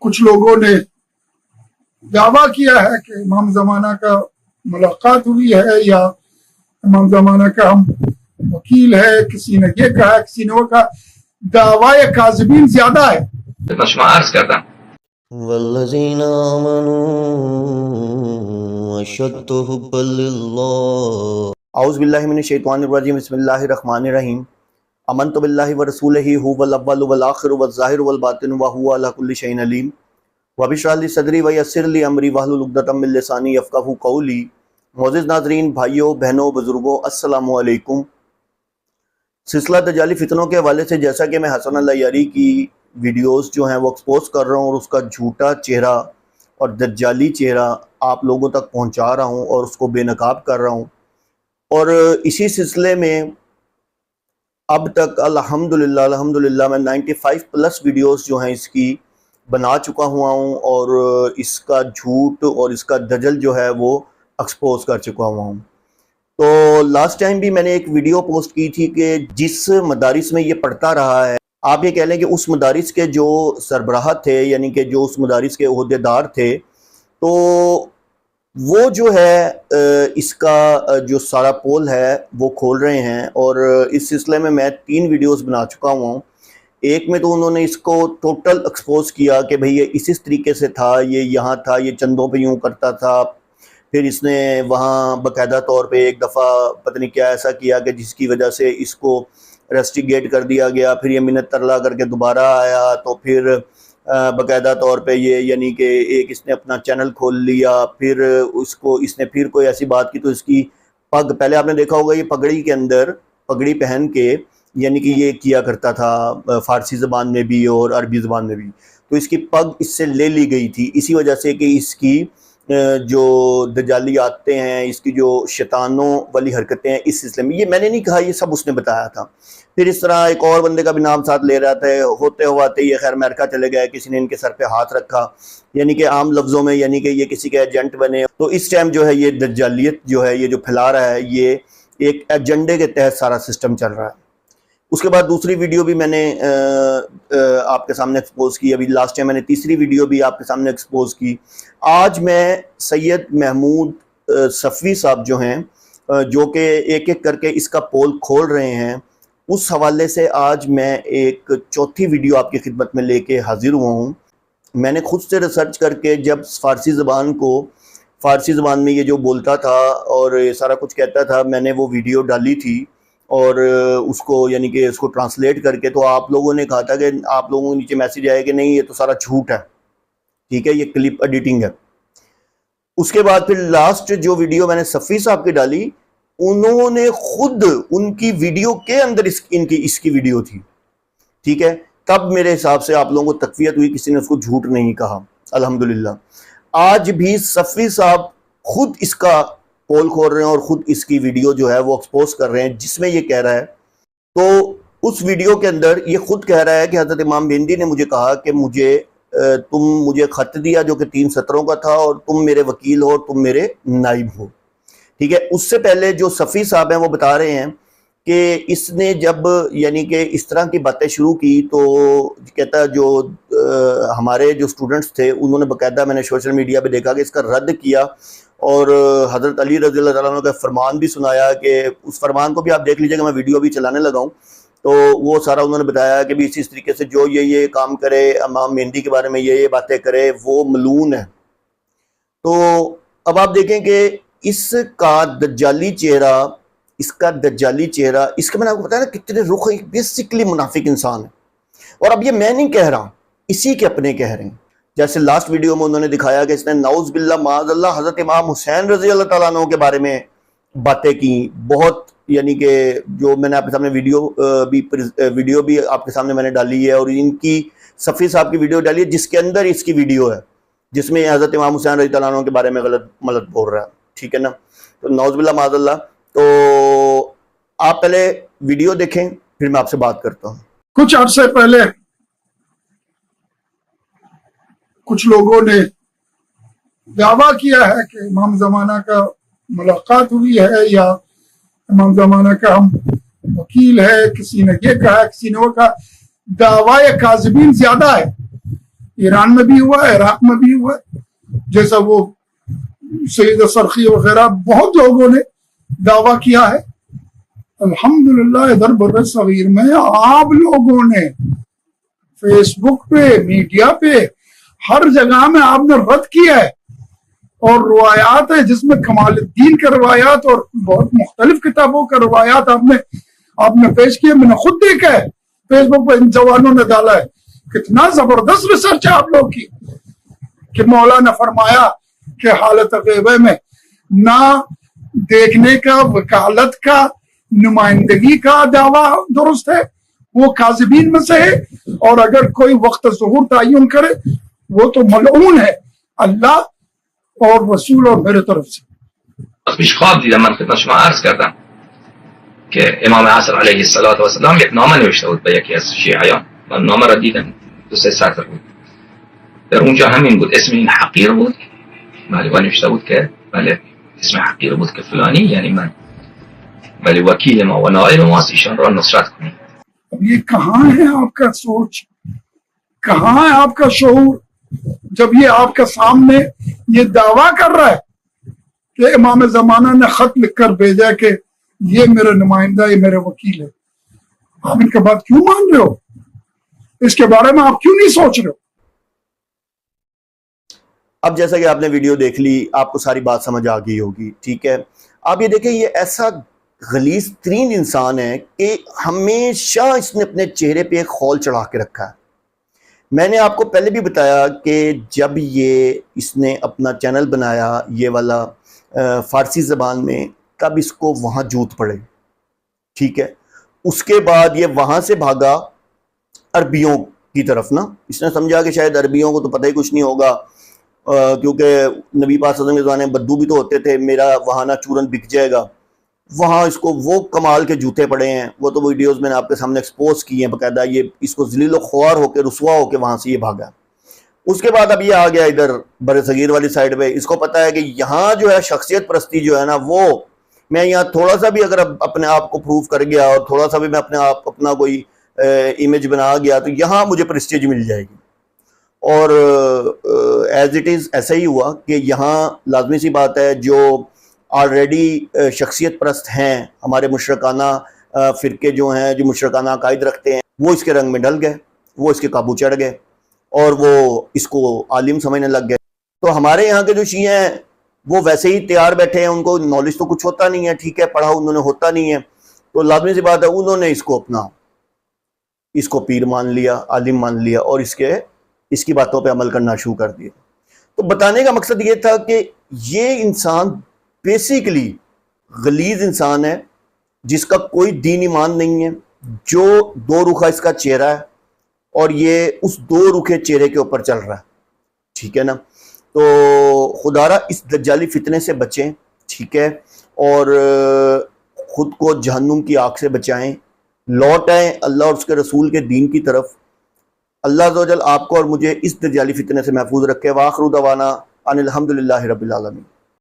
कुछ लोगों ने दावा किया है कि इमाम ज़माना का मुलाकात हुई है या इमाम ज़माना का हम वकील है, किसी ने ये कहा, किसी ने वो कहा। दावा काज़िबीन ज्यादा है। मशमा अर्ज करता वल्लज़ीना आमनू अशद्दु हुब्बन लिल्लाह। औज़ु बिल्लाहि मिनश शैतानिर रजीम। बिस्मिल्लाहिर रहमानिर रहीम। अमन्तु बिल्लाहि व रसूलिही हुवल अव्वलु वल आखिरु वज़ ज़ाहिरु वल बातिनु व हुवा अला कुल्लि शैइन अलीम। व बिश्रह ली सदरी व यस्सिर ली अमरी वहलुल उक़दतम मिन लिसानी यफ़क़हू क़ौली। मुअज़्ज़िज़ नाज़रीन, भाइयों बहनों बुज़ुर्गों, अस्सलामु अलैकुम। सिलसिला दज्जाली फितनों के हवाले से जैसा कि मैं हसन अल अय्यारी की वीडियोस जो हैं वो एक्सपोज कर रहा हूँ और उसका झूठा चेहरा और दज्जाली चेहरा आप लोगों तक पहुँचा रहा हूँ और उसको बेनकाब कर रहा हूँ। और इसी सिलसिले में अब तक अल्हम्दुलिल्लाह मैं 95 प्लस वीडियोस जो हैं इसकी बना चुका हुआ हूँ और इसका झूठ और इसका दजल जो है वो एक्सपोज कर चुका हुआ हूँ। तो लास्ट टाइम भी मैंने एक वीडियो पोस्ट की थी कि जिस मदारिस में ये पढ़ता रहा है, आप ये कह लें कि उस मदारिस के जो सरबराह थे, यानी कि जो उस मदारिस के ओहदेदार थे, तो वो जो है इसका जो सारा पोल है वो खोल रहे हैं। और इस सिलसिले में मैं 3 वीडियोस बना चुका हुआ हूँ। एक में तो उन्होंने इसको टोटल एक्सपोज किया कि भाई ये इस तरीके से था, ये यहाँ था, ये चंदों पे यूँ करता था। फिर इसने वहाँ बाकायदा तौर पे एक दफ़ा पता नहीं क्या ऐसा किया कि जिसकी वजह से इसको रेस्टिगेट कर दिया गया। फिर ये मिन्नत तरला करके दोबारा आया, तो फिर बाकायदा तौर पे ये यानी कि एक इसने अपना चैनल खोल लिया। फिर उसको इसने फिर कोई ऐसी बात की तो इसकी पग, पहले आपने देखा होगा ये पगड़ी के अंदर पगड़ी पहन के यानी कि ये किया करता था फ़ारसी ज़बान में भी और अरबी ज़बान में भी, तो इसकी पग इससे ले ली गई थी इसी वजह से कि इसकी जो दजाली आते हैं, इसकी जो शैतानों वाली हरकतें हैं इस सिलसिले में। ये मैंने नहीं कहा, ये सब उसने बताया था। फिर इस तरह एक और बंदे का भी नाम साथ ले रहा था। होते हुआते ये खैर अमेरिका चले गए, किसी ने इनके सर पे हाथ रखा, यानी कि आम लफ्ज़ों में यानी कि ये किसी के एजेंट बने। तो इस टाइम जो है ये दजालियत जो है ये जो फैला रहा है, ये एक एजेंडे के तहत सारा सिस्टम चल रहा है। उसके बाद दूसरी वीडियो भी मैंने आपके सामने एक्सपोज की। अभी लास्ट टाइम मैंने तीसरी वीडियो भी आपके सामने एक्सपोज की। आज मैं सैयद महमूद सफ़वी साहब जो हैं, जो कि एक एक करके इसका पोल खोल रहे हैं, उस हवाले से आज मैं एक चौथी वीडियो आपकी खिदमत में लेके हाजिर हुआ हूँ। मैंने खुद से रिसर्च करके जब फ़ारसी ज़बान में ये जो बोलता था और ये सारा कुछ कहता था, मैंने वो वीडियो डाली थी और उसको यानी कि उसको ट्रांसलेट करके, तो आप लोगों ने कहा था कि आप लोगों के नीचे मैसेज आया कि नहीं ये तो सारा झूठ है, ठीक है, ये क्लिप एडिटिंग है। उसके बाद फिर लास्ट जो वीडियो मैंने सफ़ी साहब की डाली, उन्होंने खुद उनकी वीडियो के अंदर इसकी वीडियो थी, ठीक है। तब मेरे हिसाब से आप लोगों को तकवीयत हुई, किसी ने उसको झूठ नहीं कहा, अल्हम्दुलिल्लाह। आज भी सफ़ी साहब खुद इसका पोल खोल रहे हैं और ख़ुद इसकी वीडियो जो है वो एक्सपोज कर रहे हैं, जिसमें ये कह रहा है, तो उस वीडियो के अंदर ये खुद कह रहा है कि हज़रत इमाम मेहंदी ने मुझे कहा कि तुम मुझे ख़त दिया जो कि 3 सत्रों का था और तुम मेरे वकील हो, तुम मेरे नाइब हो, ठीक है। उससे पहले जो सफ़ी साहब हैं वो बता रहे हैं कि इसने जब यानी कि इस तरह की बातें शुरू की तो कहता है जो हमारे जो स्टूडेंट्स थे उन्होंने बाकायदा, मैंने सोशल मीडिया पे देखा कि इसका रद्द किया और हज़रत अली रज़ी अल्लाह तआला अन्हु का फरमान भी सुनाया कि उस फरमान को भी आप देख लीजिएगा, मैं वीडियो भी चलाने लगा हूँ। तो वो सारा उन्होंने बताया कि भी इसी तरीके से जो ये काम करे, इमाम मेहंदी के बारे में ये बातें करे, वो मलून है। तो अब आप देखें कि इसका दज्जाली चेहरा, इसका मैंने आपको बताया ना कितने रुख, बेसिकली मुनाफिक इंसान है। और अब ये मैं नहीं कह रहा, इसी के अपने कह रहे हैं। जैसे लास्ट वीडियो में उन्होंने दिखाया कि इसने नाउज़ बिल्लाह माअज़ल्लाह हज़रत इमाम हुसैन रज़ी अल्लाह तआला अन्हु के बारे में बातें की, बहुत, यानी कि जो मैंने आपके सामने वीडियो भी आपके सामने मैंने डाली है और इनकी सफ़ी साहब की वीडियो डाली है जिसके अंदर इसकी वीडियो है जिसमें हज़रत इमाम हुसैन रज़ी अल्लाह अन्हु के बारे में गलत बोल रहा है, ठीक है ना। तो नाउज़ बिल्लाह माअज़ल्लाह। तो आप पहले वीडियो देखें, फिर मैं आपसे बात करता हूँ। कुछ अरसे पहले कुछ लोगों ने दावा किया है कि इमाम ज़माना का मुलाकात हुई है या इमाम ज़माना का हम वकील है, किसी ने ये कहा, किसी ने वो कहा। दावा काज़िबीन ज्यादा है। ईरान में भी हुआ है, इराक में भी हुआ है, जैसा वो सैयद सरखी वगैरह बहुत लोगों ने दावा किया है। अल्हम्दुलिल्लाह इधर बर्र सगीर में आप लोगों ने फेसबुक पे, मीडिया पे, हर जगह में आपने रद्द किया है, और रवायात है जिसमें कमालुद्दीन के रवायात और बहुत मुख्तलिफ किताबों के रवायात आपने पेश किए। मैंने खुद देखा है, फेसबुक पे इन जवानों ने डाला है। कितना जबरदस्त रिसर्च है आप लोग की, कि मौला ने फरमाया कि हालत गैबे में ना देखने का, वकालत का, नुमाइंदगी का दावा दुरुस्त है, वो काज़िबीन में से है, और अगर कोई वक्त ज़ुहूर तयन करे वो तो मलऊन है अल्लाह और रसूल और मेरे तरफ से। پیش خواب دیدم، من خدمت شما عرض کردم که امام عصر علیه السلام یک نامه نوشته بود به یکی از شیعیان. من نامه را دیدم، 2-3 سطر بود. در اونجا همین بود، اسم این حقیر بود. ولی نوشته بود که بله اسم حقیر بود که فلانی، یعنی من، ولی وکیل ما و نائب ما است، ایشان را نصرت کنیم. اب یہ کہاں ہے آپ کا سوچ، کہاں ہے آپ کا شعور، جب یہ آپ کے سامنے یہ دعویٰ کر رہا ہے کہ امام زمانہ نے خط لکھ کر بھیجا کہ یہ میرا نمائندہ، یہ میرے وکیل ہے، آپ ان کے بات کیوں مان رہے ہو؟ اس کے بارے میں آپ کیوں نہیں سوچ رہے ہو؟ اب جیسا کہ آپ نے ویڈیو دیکھ لی، آپ کو ساری بات سمجھ آ گئی ہوگی، ٹھیک ہے۔ آپ یہ دیکھیں، یہ ایسا غلیظ ترین انسان ہے کہ ہمیشہ اس نے اپنے چہرے پہ ایک خول چڑھا کے رکھا ہے۔ میں نے آپ کو پہلے بھی بتایا کہ جب اس نے اپنا چینل بنایا یہ والا فارسی زبان میں، تب اس کو وہاں جوت پڑے، ٹھیک ہے۔ اس کے بعد یہ وہاں سے بھاگا عربیوں کی طرف نا، اس نے سمجھا کہ شاید عربیوں کو تو پتہ ہی کچھ نہیں ہوگا، کیونکہ نبی پاک صلی اللہ علیہ وسلم کے زمانے میں بدو بھی تو ہوتے تھے، میرا وہاں نہ چورن بک جائے گا۔ وہاں اس کو وہ کمال کے جوتے پڑے ہیں، وہ تو ویڈیوز میں نے آپ کے سامنے ایکسپوز کی ہیں باقاعدہ، یہ اس کو ذلیل و خوار ہو کے، رسوا ہو کے وہاں سے یہ بھاگا۔ اس کے بعد اب یہ آ گیا ادھر بر صغیر والی سائڈ پہ، اس کو پتہ ہے کہ یہاں جو ہے شخصیت پرستی جو ہے نا، وہ میں یہاں تھوڑا سا بھی اگر اپنے آپ کو پروف کر گیا اور تھوڑا سا بھی میں اپنا کوئی امیج بنا گیا تو یہاں مجھے پریسٹیج مل جائے گی۔ اور ایز اٹ از ایسا ہی ہوا کہ یہاں لازمی سی بات ہے، جو آلریڈی شخصیت پرست ہیں، ہمارے مشرکانہ فرقے جو ہیں، جو مشرکانہ عقائد رکھتے ہیں، وہ اس کے رنگ میں ڈل گئے، وہ اس کے قابو چڑھ گئے اور وہ اس کو عالم سمجھنے لگ گئے۔ تو ہمارے یہاں کے جو شیعہ ہیں وہ ویسے ہی تیار بیٹھے ہیں، ان کو نالج تو کچھ ہوتا نہیں ہے، ٹھیک ہے، پڑھا انہوں نے ہوتا نہیں ہے، تو لازمی سی بات ہے انہوں نے اس کو پیر مان لیا، عالم مان لیا، اور اس کی باتوں پہ عمل کرنا شروع کر دیا۔ تو بتانے کا مقصد یہ تھا کہ یہ انسان بیسیکلی غلیظ انسان ہے، جس کا کوئی دین ایمان نہیں ہے، جو دو رخا اس کا چہرہ ہے، اور یہ اس دو رخے چہرے کے اوپر چل رہا ہے، ٹھیک ہے نا۔ تو خدا را اس دجالی فتنے سے بچیں، ٹھیک ہے، اور خود کو جہنم کی آگ سے بچائیں، لوٹ آئیں اللہ اور اس کے رسول کے دین کی طرف۔ اللہ عز و جل آپ کو اور مجھے اس دجالی فتنے سے محفوظ رکھے۔ وآخر دعوانا ان الحمدللہ رب العالمین۔